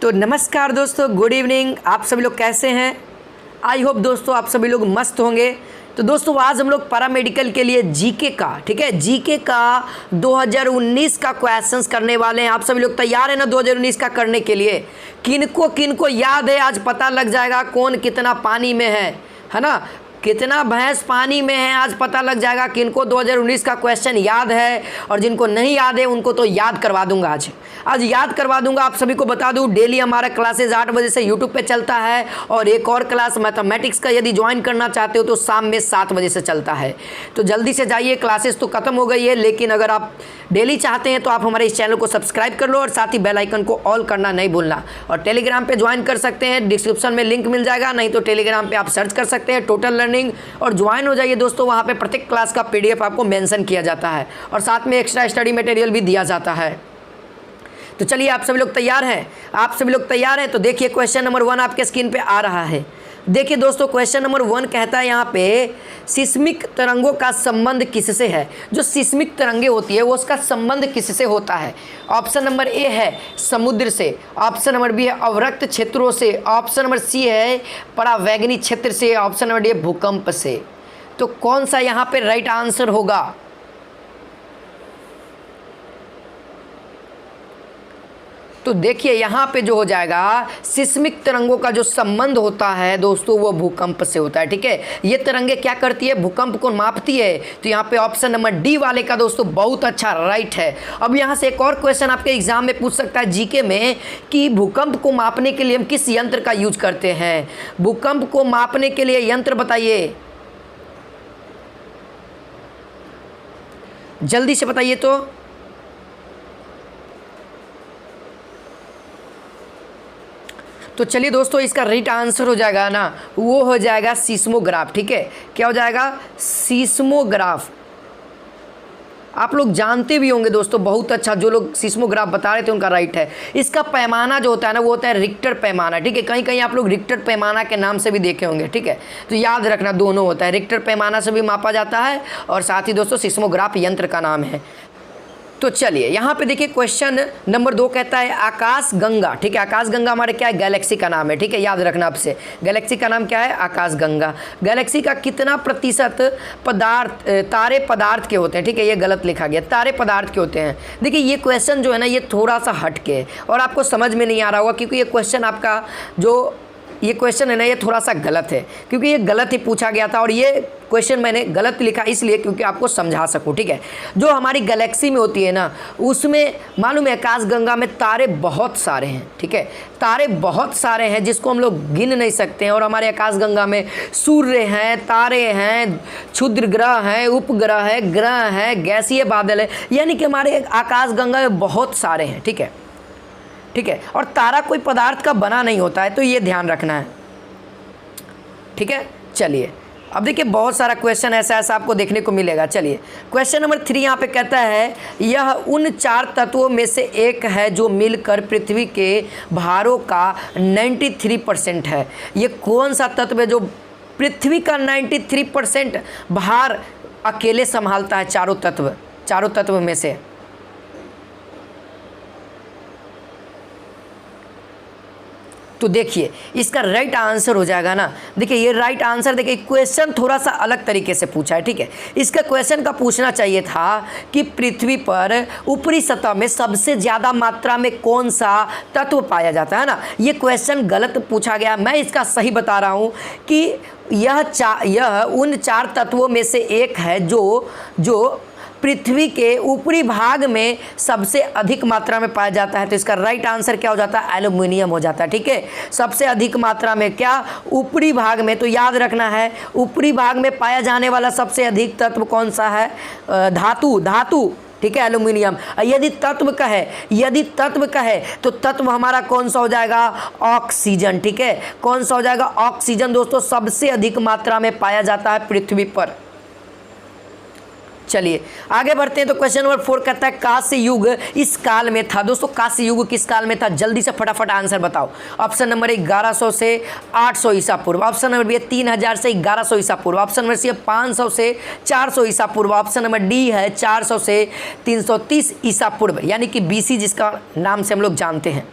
तो नमस्कार दोस्तों, गुड इवनिंग। आप सभी लोग कैसे हैं? आई होप दोस्तों आप सभी लोग मस्त होंगे। तो दोस्तों आज हम लोग पैरामेडिकल के लिए जीके का, ठीक है, जीके का 2019 का क्वेश्चंस करने वाले हैं। आप सभी लोग तैयार हैं ना 2019 का करने के लिए? किनको किनको याद है आज पता लग जाएगा कौन कितना पानी में है ना, कितना भैंस पानी में है आज पता लग जाएगा किनको 2019 का क्वेश्चन याद है। और जिनको नहीं याद है उनको तो याद करवा दूंगा, आज याद करवा दूंगा। आप सभी को बता दूं डेली हमारा क्लासेस 8 बजे से यूट्यूब पे चलता है और एक और क्लास मैथमेटिक्स का यदि ज्वाइन करना चाहते हो तो शाम में 7 बजे से चलता है। तो जल्दी से जाइए, क्लासेस तो खत्म हो गई है, लेकिन अगर आप डेली चाहते हैं तो आप हमारे इस चैनल को सब्सक्राइब कर लो और साथ ही बेल आइकन को ऑल करना नहीं भूलना। और टेलीग्राम पे ज्वाइन कर सकते हैं, डिस्क्रिप्शन में लिंक मिल जाएगा, नहीं तो टेलीग्राम पे आप सर्च कर सकते हैं टोटल लर्निंग और ज्वाइन हो जाइए दोस्तों। वहाँ पे प्रत्येक क्लास का PDF आपको मेंशन किया जाता है और साथ में एक्स्ट्रा स्टडी मटेरियल भी दिया जाता है। तो चलिए आप सभी लोग तैयार हैं? आप सभी लोग तैयार हैं? तो देखिए क्वेश्चन नंबर 1 आपके स्क्रीन पे आ रहा है। देखिए दोस्तों क्वेश्चन नंबर 1 कहता है यहाँ पे सिस्मिक तरंगों का संबंध किससे है? जो सिस्मिक तरंगे होती है वो उसका संबंध किससे होता है? ऑप्शन नंबर ए है समुद्र से, ऑप्शन नंबर बी है अवरक्त क्षेत्रों से, ऑप्शन नंबर सी है परावैगनी क्षेत्र से, ऑप्शन नंबर डी भूकंप से। तो कौन सा यहाँ पे राइट आंसर होगा? तो देखिए यहाँ पे जो हो जाएगा सिस्मिक तरंगों का जो संबंध होता है दोस्तों वो भूकंप से होता है, ठीक है। ये तरंगे क्या करती है? भूकंप को मापती है। तो यहाँ पे ऑप्शन नंबर डी वाले का दोस्तों बहुत अच्छा राइट है। अब यहाँ से एक और क्वेश्चन आपके एग्जाम में पूछ सकता है जीके में कि भूकंप को मापने के लिए हम किस यंत्र का यूज करते हैं? भूकंप को मापने के लिए यंत्र बताइए, जल्दी से बताइए। तो चलिए दोस्तों इसका राइट आंसर हो जाएगा ना, वो हो जाएगा सीस्मोग्राफ, ठीक है। क्या हो जाएगा? सीस्मोग्राफ। आप लोग जानते भी होंगे दोस्तों, बहुत अच्छा, जो लोग सीस्मोग्राफ बता रहे थे उनका राइट है। इसका पैमाना जो होता है ना वो होता है रिक्टर पैमाना, ठीक है। कहीं कहीं आप लोग रिक्टर पैमाना के नाम से भी देखे होंगे, ठीक है। तो याद रखना दोनों होता है, रिक्टर पैमाना से भी मापा जाता है और साथ ही दोस्तों सीस्मोग्राफ यंत्र का नाम है। तो चलिए यहाँ पे देखिए क्वेश्चन नंबर 2 कहता है आकाश गंगा, ठीक है। आकाश गंगा हमारे क्या है? गैलेक्सी का नाम है, ठीक है। याद रखना आपसे, गैलेक्सी का नाम क्या है? आकाश गंगा। गैलेक्सी का कितना प्रतिशत तारे पदार्थ के होते हैं? ठीक है, ये गलत लिखा गया, तारे पदार्थ के होते हैं। देखिए ये क्वेश्चन जो है ना ये थोड़ा सा हट के और आपको समझ में नहीं आ रहा होगा, क्योंकि ये क्वेश्चन आपका जो ये क्वेश्चन है ना ये थोड़ा सा गलत है, क्योंकि ये गलत ही पूछा गया था और ये क्वेश्चन मैंने गलत लिखा इसलिए क्योंकि आपको समझा सकूं, ठीक है। जो हमारी गैलेक्सी में होती है ना उसमें मालूम है आकाशगंगा में तारे बहुत सारे हैं, ठीक है। तारे बहुत सारे हैं जिसको हम लोग गिन नहीं सकते हैं। और हमारे आकाशगंगा में सूर्य हैं, तारे हैं, क्षुद्र ग्रह हैं, उपग्रह है, ग्रह हैं, गैसीय बादल है, यानी कि हमारे आकाशगंगा में बहुत सारे हैं, ठीक है, ठीक है। और तारा कोई पदार्थ का बना नहीं होता है, तो ये ध्यान रखना है, ठीक है। चलिए अब देखिए बहुत सारा क्वेश्चन ऐसा आपको देखने को मिलेगा। चलिए क्वेश्चन नंबर 3 यहाँ पे कहता है यह उन 4 तत्वों में से एक है जो मिलकर पृथ्वी के भारों का 93% है। ये कौन सा तत्व है जो पृथ्वी का 93% भार अकेले संभालता है? चारों तत्व में से तो देखिए इसका राइट आंसर हो जाएगा ना, देखिए ये राइट आंसर, देखिए क्वेश्चन थोड़ा सा अलग तरीके से पूछा है, ठीक है। इसका क्वेश्चन का पूछना चाहिए था कि पृथ्वी पर ऊपरी सतह में सबसे ज़्यादा मात्रा में कौन सा तत्व पाया जाता है ना। ये क्वेश्चन गलत पूछा गया। मैं इसका सही बता रहा हूँ कि यह उन 4 तत्वों में से एक है जो पृथ्वी के ऊपरी भाग में सबसे अधिक मात्रा में पाया जाता है। तो इसका राइट आंसर क्या हो जाता है? एल्युमिनियम हो जाता है, ठीक है। सबसे अधिक मात्रा में क्या? ऊपरी भाग में। तो याद रखना है ऊपरी भाग में पाया जाने वाला सबसे अधिक तत्व कौन सा है? धातु, ठीक है, एल्युमिनियम। यदि तत्व का है तो तत्व हमारा कौन सा हो जाएगा? ऑक्सीजन, ठीक है। कौन सा हो जाएगा? ऑक्सीजन दोस्तों सबसे अधिक मात्रा में पाया जाता है पृथ्वी पर। चलिए आगे बढ़ते हैं। तो क्वेश्चन नंबर 4 कहता है कांस्य युग इस काल में था। दोस्तों कांस्य युग किस काल में था? जल्दी से फटाफट आंसर बताओ। ऑप्शन नंबर 1100 से 800 ईसा पूर्व, ऑप्शन नंबर बी 3000 से 1100 ईसा पूर्व, ऑप्शन नंबर सी 500 से 400 ईसा पूर्व, ऑप्शन नंबर डी है 400 से 330 ईसा पूर्व, यानी कि BC जिसका नाम से हम लोग जानते हैं।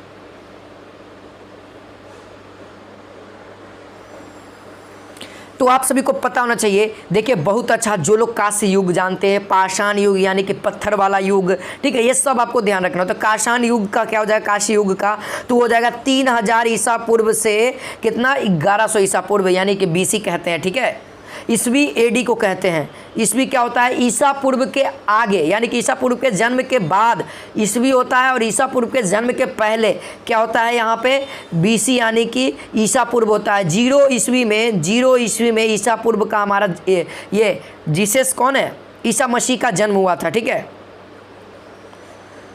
तो आप सभी को पता होना चाहिए। देखिए बहुत अच्छा, जो लोग कांस्य युग जानते हैं, पाषाण युग यानी कि पत्थर वाला युग, ठीक है, ये सब आपको ध्यान रखना। तो पाषाण युग का क्या हो जाएगा, कांस्य युग का तो हो जाएगा 3000 ईसा पूर्व से कितना 1100 ईसा पूर्व यानी कि बीसी कहते हैं, ठीक है। ईसवी एडी को कहते हैं। ईसवी क्या होता है, ईसा पूर्व के आगे यानी कि ईसा पूर्व के जन्म के बाद ईसवी होता है, और ईसा पूर्व के जन्म के पहले क्या होता है यहाँ पे बीसी यानी कि ईसा पूर्व होता है। 0 ईस्वी में ईसा पूर्व का हमारा ये जीसस कौन है, ईसा मसीह का जन्म हुआ था, ठीक है।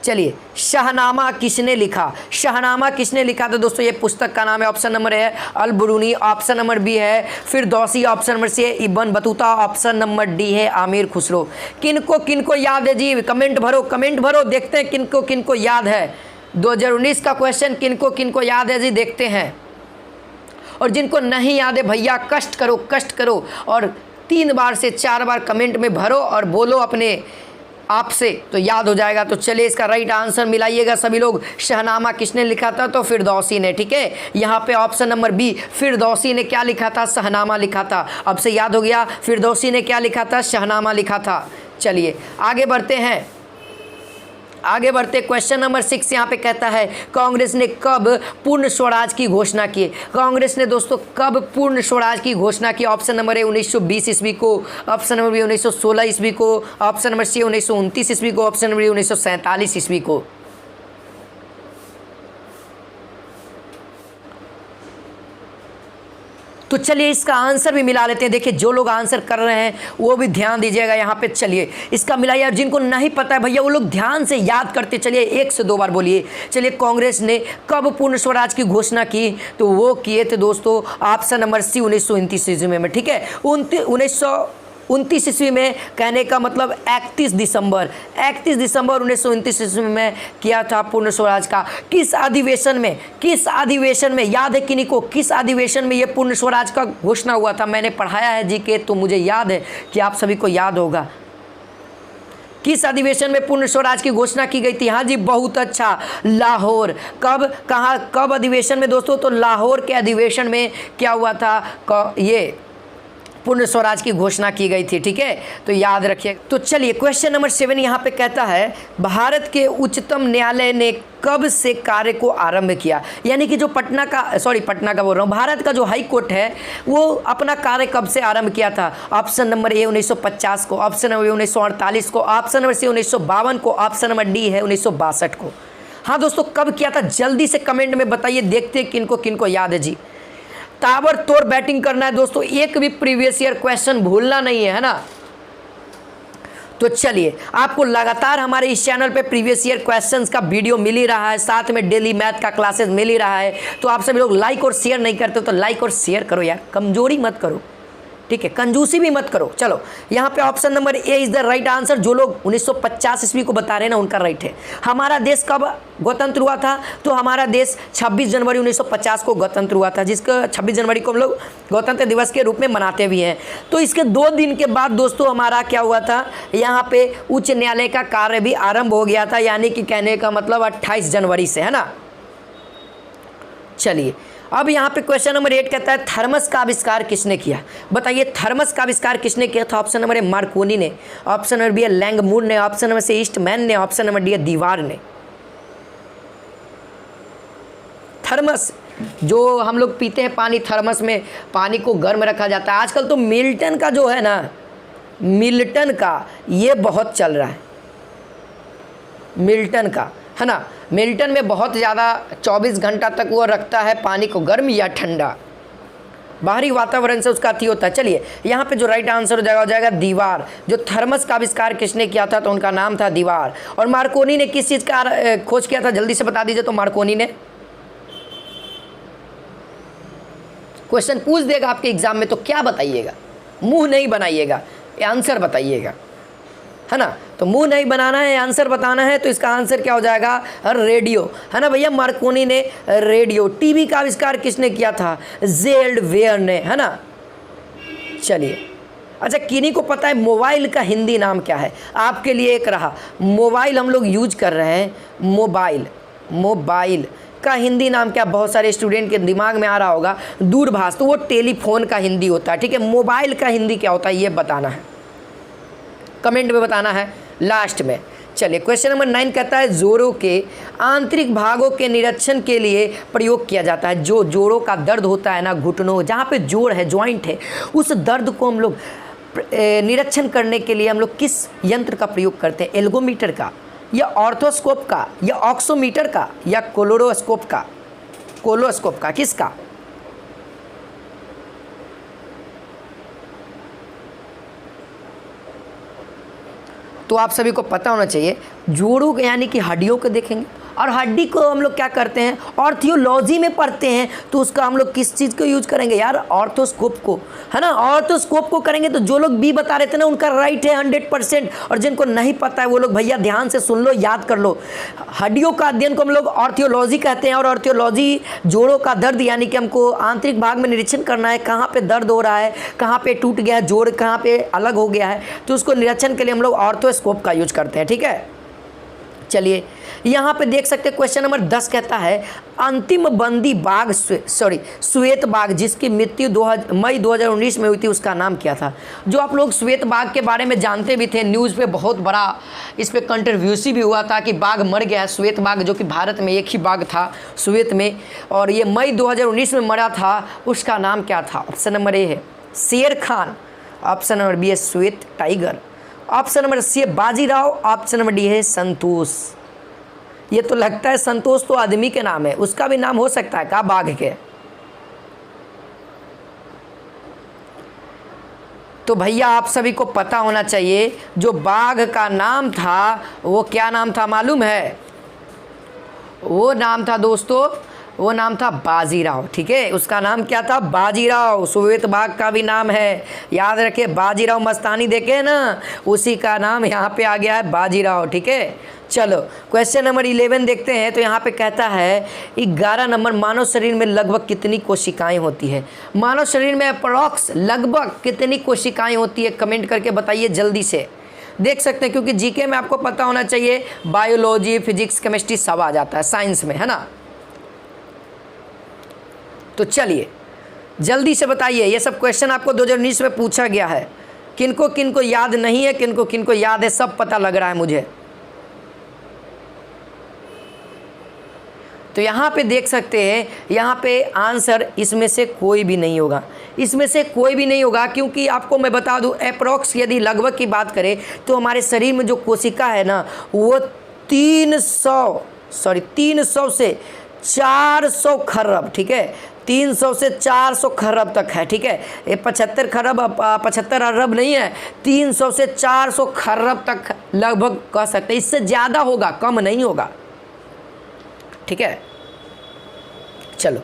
चलिए, शाहनामा किसने लिखा, शाहनामा किसने लिखा, तो दोस्तों ये पुस्तक का नाम है, ऑप्शन नंबर है अल बुरूनी, ऑप्शन नंबर बी है फिरदौसी, ऑप्शन नंबर सी है Ibn Battuta, option number D है आमिर खुसरो। किनको याद है जी, कमेंट भरो, देखते हैं किनको याद है। 2019 का क्वेश्चन किनको याद है जी, देखते हैं। और जिनको नहीं याद है भैया कष्ट करो और 3 बार से 4 बार कमेंट में भरो और बोलो अपने आपसे, तो याद हो जाएगा। तो चलिए इसका राइट आंसर मिलाइएगा सभी लोग। शाहनामा किसने लिखा था, तो फिरदौसी ने, ठीक है। यहाँ पे ऑप्शन नंबर बी, फिरदौसी ने क्या लिखा था, शाहनामा लिखा था। अब से याद हो गया, फिरदौसी ने क्या लिखा था, शाहनामा लिखा था। चलिए आगे बढ़ते क्वेश्चन नंबर 6 यहाँ पे कहता है कांग्रेस ने कब पूर्ण स्वराज की घोषणा की। कांग्रेस ने दोस्तों कब पूर्ण स्वराज की घोषणा की। ऑप्शन नंबर ए 1920 ईस्वी को, ऑप्शन नंबर बी 1916 ईस्वी को, ऑप्शन नंबर सी 1929 ईस्वी को, ऑप्शन नंबर डी 1947 ईस्वी को। तो चलिए इसका आंसर भी मिला लेते हैं। देखिए जो लोग आंसर कर रहे हैं वो भी ध्यान दीजिएगा यहाँ पे। चलिए इसका मिलाइए, और जिनको नहीं पता है भैया वो लोग ध्यान से याद करते चलिए, 1 से 2 बार बोलिए। चलिए कांग्रेस ने कब पूर्ण स्वराज की घोषणा की, तो वो किए थे दोस्तों ऑप्शन नंबर सी 1929 ईस्वी में, ठीक है। 1929 ईस्वी में कहने का मतलब 31 दिसंबर 1929 ईस्वी में किया था पूर्ण स्वराज का। किस अधिवेशन में याद है किन्हीं को, किस अधिवेशन में ये पूर्ण स्वराज का घोषणा हुआ था। मैंने पढ़ाया है जीके, तो मुझे याद है कि आप सभी को याद होगा। किस अधिवेशन में पूर्ण स्वराज की घोषणा की गई थी। हाँ जी बहुत अच्छा, लाहौर। कब अधिवेशन में दोस्तों, तो लाहौर के अधिवेशन में क्या हुआ था, ये पूर्ण स्वराज की घोषणा की गई थी, ठीक है। तो याद रखिए। तो चलिए क्वेश्चन नंबर 7 यहाँ पे कहता है भारत के उच्चतम न्यायालय ने कब से कार्य को आरंभ किया। यानी कि जो पटना का बोल रहा हूँ, भारत का जो हाई कोर्ट है वो अपना कार्य कब से आरंभ किया था। ऑप्शन नंबर ए 1950 को, ऑप्शन नंबर 1948 को, ऑप्शन नंबर सी 1952 को, ऑप्शन नंबर डी है 1962 को। हाँ दोस्तों कब किया था, जल्दी से कमेंट में बताइए, देखते हैं किनको याद है जी। ताबड़तोड़ बैटिंग करना है दोस्तों, एक भी प्रीवियस ईयर क्वेश्चन भूलना नहीं है ना। तो चलिए आपको लगातार हमारे इस चैनल पे प्रीवियस ईयर क्वेश्चंस का वीडियो मिल ही रहा है, साथ में डेली मैथ का क्लासेस मिल ही रहा है। तो आप सभी लोग लाइक और शेयर नहीं करते तो लाइक और शेयर करो यार, कमजोरी मत करो, ठीक है, कंजूसी भी मत करो। चलो यहाँ पे option number A is the right answer. जो लोग 1950 ईस्वी को बता रहे हैं ना उनका राइट है। हमारा देश कब गणतंत्र हुआ था, तो हमारा देश 26 जनवरी 1950 को गणतंत्र हुआ था, जिसका 26 जनवरी को हम लोग गणतंत्र दिवस के रूप में मनाते भी हैं। तो इसके 2 दिन के बाद दोस्तों हमारा क्या हुआ था, यहाँ पे उच्च न्यायालय का कार्य भी आरंभ हो गया था, यानी कि कहने का मतलब 28 जनवरी से, है ना। चलिए अब यहाँ पे क्वेश्चन नंबर 8 कहता है थर्मस का आविष्कार किसने किया। बताइए थर्मस का आविष्कार किसने किया था। ऑप्शन नंबर ए मार्कोनी ने, ऑप्शन नंबर बी है लैंगमूर ने, ऑप्शन नंबर सी ईस्टमैन ने, ऑप्शन नंबर डी है दीवार ने। थर्मस जो हम लोग पीते हैं पानी, थर्मस में पानी को गर्म रखा जाता है। आजकल तो मिल्टन का जो है ना, मिल्टन का ये बहुत चल रहा है, मिल्टन का, है ना। मिल्टन में बहुत ज़्यादा 24 घंटा तक वो रखता है पानी को गर्म या ठंडा, बाहरी वातावरण से उसका अति होता है। चलिए यहाँ पे जो राइट आंसर हो जाएगा दीवार। जो थर्मस का आविष्कार किसने किया था, तो उनका नाम था दीवार। और मार्कोनी ने किस चीज़ का खोज किया था, जल्दी से बता दीजिए। तो मार्कोनी ने, क्वेश्चन पूछ देगा आपके एग्जाम में तो क्या बताइएगा, मुंह नहीं बनाइएगा, आंसर बताइएगा, है ना। तो मुंह नहीं बनाना है, आंसर बताना है। तो इसका आंसर क्या हो जाएगा, रेडियो, है ना भैया। मार्कोनी ने रेडियो। टीवी का आविष्कार किसने किया था, जेल्ड वेयर ने, है ना। चलिए अच्छा किन्हीं को पता है मोबाइल का हिंदी नाम क्या है। आपके लिए एक रहा, मोबाइल हम लोग यूज कर रहे हैं, मोबाइल का हिंदी नाम क्या, बहुत सारे स्टूडेंट के दिमाग में आ रहा होगा दूरभाष, तो वो टेलीफोन का हिंदी होता है, ठीक है। मोबाइल का हिंदी क्या होता है ये बताना है, कमेंट में बताना है लास्ट में। चलिए क्वेश्चन नंबर 9 कहता है जोड़ों के आंतरिक भागों के निरीक्षण के लिए प्रयोग किया जाता है। जो जोड़ों का दर्द होता है ना, घुटनों, जहाँ पे जोड़ है, ज्वाइंट है, उस दर्द को हम लोग निरीक्षण करने के लिए हम लोग किस यंत्र का प्रयोग करते हैं? एल्गोमीटर का, या ऑर्थोस्कोप का, या ऑक्सोमीटर का, या कोलोरोस्कोप का? कोलोस्कोप का, किसका? तो आप सभी को पता होना चाहिए, जोड़ों के यानी कि हड्डियों को देखेंगे, और हड्डी को हम लोग क्या करते हैं, ऑर्थियोलॉजी में पढ़ते हैं, तो उसका हम लोग किस चीज़ को यूज करेंगे यार? ऑर्थोस्कोप को, है ना, ऑर्थोस्कोप को करेंगे। तो जो लोग बी बता रहे थे ना, उनका राइट है 100%, और जिनको नहीं पता है वो लोग भैया ध्यान से सुन लो, याद कर लो। हड्डियों का अध्ययन को हम लोग ऑर्थियोलॉजी कहते हैं, और ऑर्थियोलॉजी जोड़ों का दर्द, यानी कि हमको आंतरिक भाग में निरीक्षण करना है, कहाँ पर दर्द हो रहा है, कहाँ पर टूट गया है जोड़, कहाँ पर अलग हो गया है, तो उसको निरीक्षण के लिए हम लोग ऑर्थोस्कोप का यूज करते हैं, ठीक है। चलिए यहाँ पे देख सकते हैं क्वेश्चन नंबर 10 कहता है अंतिम बंदी बाघ श्वेत बाघ जिसकी मृत्यु मई 2019 में हुई थी, उसका नाम क्या था? जो आप लोग श्वेत बाघ के बारे में जानते भी थे, न्यूज़ पे बहुत बड़ा इस पे कंट्रोवर्सी भी हुआ था कि बाघ मर गया है, श्वेत बाघ, जो कि भारत में एक ही बाघ था श्वेत में, और ये मई 2019 में मरा था। उसका नाम क्या था? ऑप्शन नंबर ए है शेर खान, ऑप्शन नंबर बी है श्वेत टाइगर, ऑप्शन नंबर सी है बाजीराव, ऑप्शन नंबर डी है संतोष। ये तो लगता है संतोष तो आदमी के नाम है, उसका भी नाम हो सकता है क्या बाघ के? तो भैया आप सभी को पता होना चाहिए, जो बाघ का नाम था वो क्या नाम था मालूम है? वो नाम था दोस्तों, वो नाम था बाजीराव, ठीक है। उसका नाम क्या था? बाजीराव। श्वेत बाघ का भी नाम है, याद रखिए, बाजीराव मस्तानी देखे ना, उसी का नाम यहाँ पे आ गया है बाजीराव, ठीक है। चलो क्वेश्चन नंबर 11 देखते हैं। तो यहाँ पे कहता है 11 नंबर, मानव शरीर में लगभग कितनी कोशिकाएं होती है? मानव शरीर में अप्रॉक्स लगभग कितनी कोशिकाएं होती है? कमेंट करके बताइए जल्दी से। देख सकते हैं, क्योंकि जीके में आपको पता होना चाहिए, बायोलॉजी, फिजिक्स, केमिस्ट्री सब आ जाता है साइंस में, है ना। तो चलिए जल्दी से बताइए, ये सब क्वेश्चन आपको 2019 में पूछा गया है, किनको किनको याद नहीं है, किनको किनको याद है, सब पता लग रहा है मुझे। तो यहाँ पे देख सकते हैं, यहाँ पे आंसर इसमें से कोई भी नहीं होगा, इसमें से कोई भी नहीं होगा, क्योंकि आपको मैं बता दूँ अप्रॉक्स यदि लगभग की बात करें तो हमारे शरीर में जो कोशिका है ना, वो 300 से 400 खरब, ठीक है, 300 से 400 खरब तक है, ठीक है। ये 75 अरब नहीं है, 300 से 400 खरब तक लगभग कह सकते हैं, इससे ज़्यादा होगा, कम नहीं होगा, ठीक है। चलो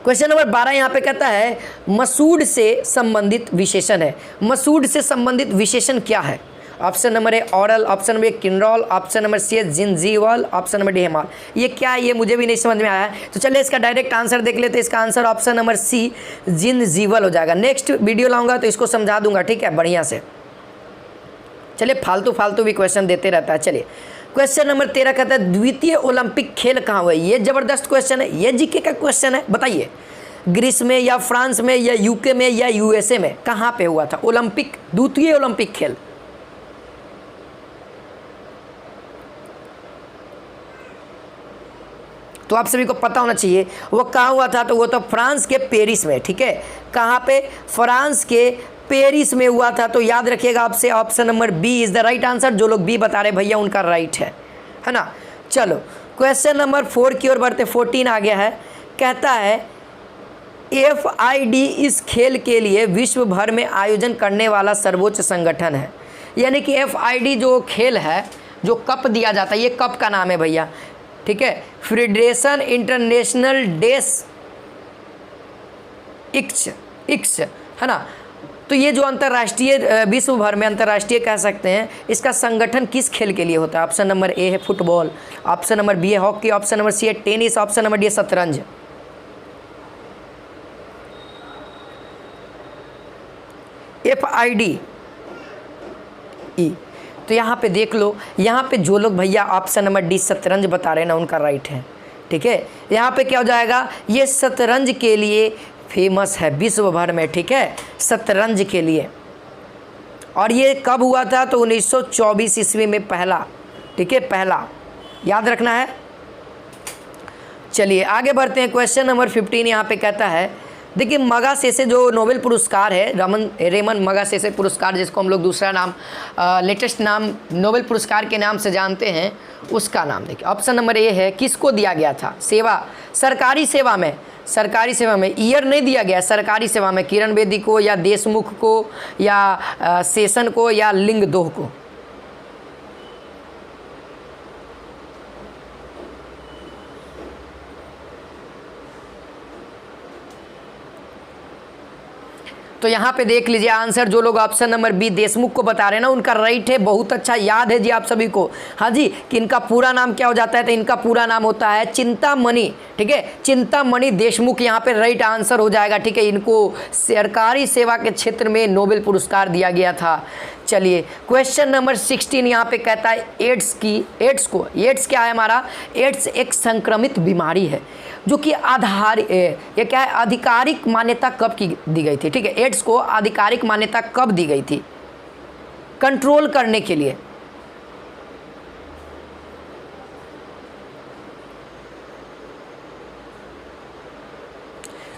क्वेश्चन नंबर 12 यहाँ पे कहता है मसूड़ से संबंधित विशेषण है। मसूड़ से संबंधित विशेषण क्या है? Option number A oral, option number A किन्ड्रॉल, option number C gingival, option number D haemal. ये क्या है ये मुझे भी नहीं समझ में आया है, तो चलिए इसका डायरेक्ट आंसर देख लेते हैं। इसका आंसर ऑप्शन नंबर सी जिंजीवल हो जाएगा। नेक्स्ट वीडियो लाऊंगा तो इसको समझा दूंगा, ठीक है, बढ़िया से। चलिए फालतू भी क्वेश्चन देते रहता है। चलिए क्वेश्चन नंबर 13 कहता है द्वितीय ओलंपिक खेल कहाँ हुए? ये जबरदस्त क्वेश्चन है, ये जीके का क्वेश्चन है। बताइए ग्रीस में या फ्रांस में या यूके में या यूएसए में कहाँ पे हुआ था ओलंपिक, द्वितीय ओलंपिक खेल? तो आप सभी को पता होना चाहिए वो कहाँ हुआ था, तो वो तो फ्रांस के पेरिस में, ठीक है। कहाँ पे? फ्रांस के पेरिस में हुआ था। तो याद रखिएगा आपसे option number B is the right answer. जो लोग बी बता रहे भैया उनका राइट है ना। चलो क्वेश्चन नंबर 4 की ओर बढ़ते, 14 आ गया है। कहता है FID इस खेल के लिए विश्व भर में आयोजन करने वाला सर्वोच्च संगठन है। यानी कि FID जो खेल है, जो कप दिया जाता है, ये कप का नाम है भैया, ठीक है, फेडरेशन इंटरनेशनल डेस इक्स, है ना। तो ये जो अंतर्राष्ट्रीय, विश्व भर में अंतर्राष्ट्रीय कह सकते हैं, इसका संगठन किस खेल के लिए होता है? ऑप्शन नंबर ए है फुटबॉल, ऑप्शन नंबर बी है हॉकी, ऑप्शन नंबर सी है टेनिस, ऑप्शन नंबर डी है शतरंज। FID तो यहाँ पे देख लो, यहाँ पे जो लोग भैया ऑप्शन नंबर डी शतरंज बता रहे हैं ना, उनका राइट है। ठीक है। यहाँ पे क्या हो जाएगा, ये शतरंज के लिए फेमस है विश्व भर में, ठीक है, शतरंज के लिए। और ये कब हुआ था, तो 1924 ईस्वी में पहला, ठीक है, पहला, याद रखना है। चलिए आगे बढ़ते हैं। क्वेश्चन नंबर 15 यहाँ पे कहता है, देखिए मगासेसे जो नोबेल पुरस्कार है, रेमन मगासेसे पुरस्कार, जिसको हम लोग दूसरा नाम लेटेस्ट नाम नोबेल पुरस्कार के नाम से जानते हैं, उसका नाम देखिए। ऑप्शन नंबर ए है, किसको दिया गया था, सेवा, सरकारी सेवा में, सरकारी सेवा में, ईयर नहीं दिया गया, सरकारी सेवा में, किरण बेदी को या देशमुख को या सेशन को या लिंगदोह को। तो यहाँ पे देख लीजिए आंसर, जो लोग ऑप्शन नंबर बी देशमुख को बता रहे हैं ना, उनका राइट है। बहुत अच्छा याद है जी आप सभी को, हाँ जी, कि इनका पूरा नाम क्या हो जाता है, तो इनका पूरा नाम होता है चिंतामणि, ठीक है, चिंतामणि देशमुख यहाँ पे राइट आंसर हो जाएगा, ठीक है। इनको सरकारी सेवा के क्षेत्र में नोबेल पुरस्कार दिया गया था। चलिए क्वेश्चन नंबर 16 यहाँ पे कहता है, एड्स क्या है हमारा, एड्स एक संक्रमित बीमारी है जो कि ये क्या है, आधिकारिक मान्यता कब की दी गई थी, ठीक है, एड्स को आधिकारिक मान्यता कब दी गई थी कंट्रोल करने के लिए।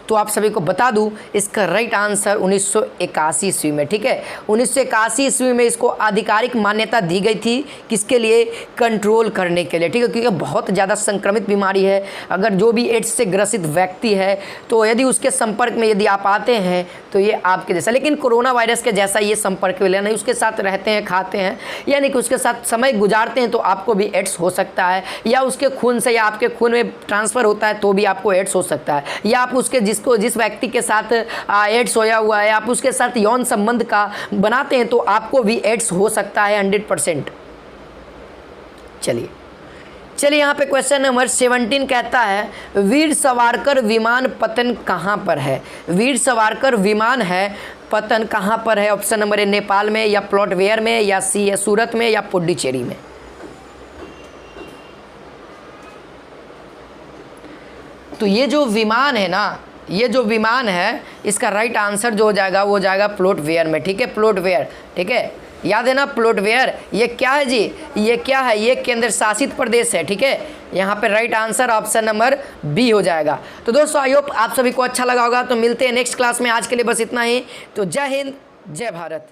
तो आप सभी को बता दूं, इसका राइट आंसर 1981 ईस्वी में, ठीक है, 1981 ईस्वी में इसको आधिकारिक मान्यता दी गई थी, किसके लिए, कंट्रोल करने के लिए, ठीक है, क्योंकि बहुत ज़्यादा संक्रमित बीमारी है। अगर जो भी एड्स से ग्रसित व्यक्ति है, तो यदि उसके संपर्क में यदि आप आते हैं, तो ये आपके जैसा, लेकिन कोरोना वायरस के जैसा ये संपर्क में नहीं, उसके साथ रहते हैं, खाते हैं, यानी कि उसके साथ समय गुजारते हैं, तो आपको भी एड्स हो सकता है, या उसके खून से या आपके खून में ट्रांसफ़र होता है तो भी आपको एड्स हो सकता है, या आप उसके जिस व्यक्ति के साथ एड्स होया हुआ है, आप उसके साथ यौन संबंध का बनाते हैं, तो आपको भी एड्स हो सकता है 100%। चलिए यहाँ पे क्वेश्चन नंबर 17 कहता है, वीर सावरकर विमान पतन कहाँ पर है, वीर सावरकर विमान है पतन कहाँ पर है। ऑप्शन नंबर ए नेपाल में, या प्लॉट वेयर में, या सी है सूरत में, या पुडुचेरी में। तो ये जो विमान है ना, ये जो विमान है, इसका राइट आंसर जो हो जाएगा वो हो जाएगा प्लॉट वेयर में, ठीक है, प्लॉट वेयर, ठीक है, याद है ना प्लॉट वेयर। ये क्या है जी, ये क्या है, ये केंद्र शासित प्रदेश है, ठीक है। यहाँ पे right answer option number B हो जाएगा। तो दोस्तों आई होप आप सभी को अच्छा लगा होगा। तो मिलते हैं नेक्स्ट क्लास में, आज के लिए बस इतना ही। तो जय हिंद, जय भारत।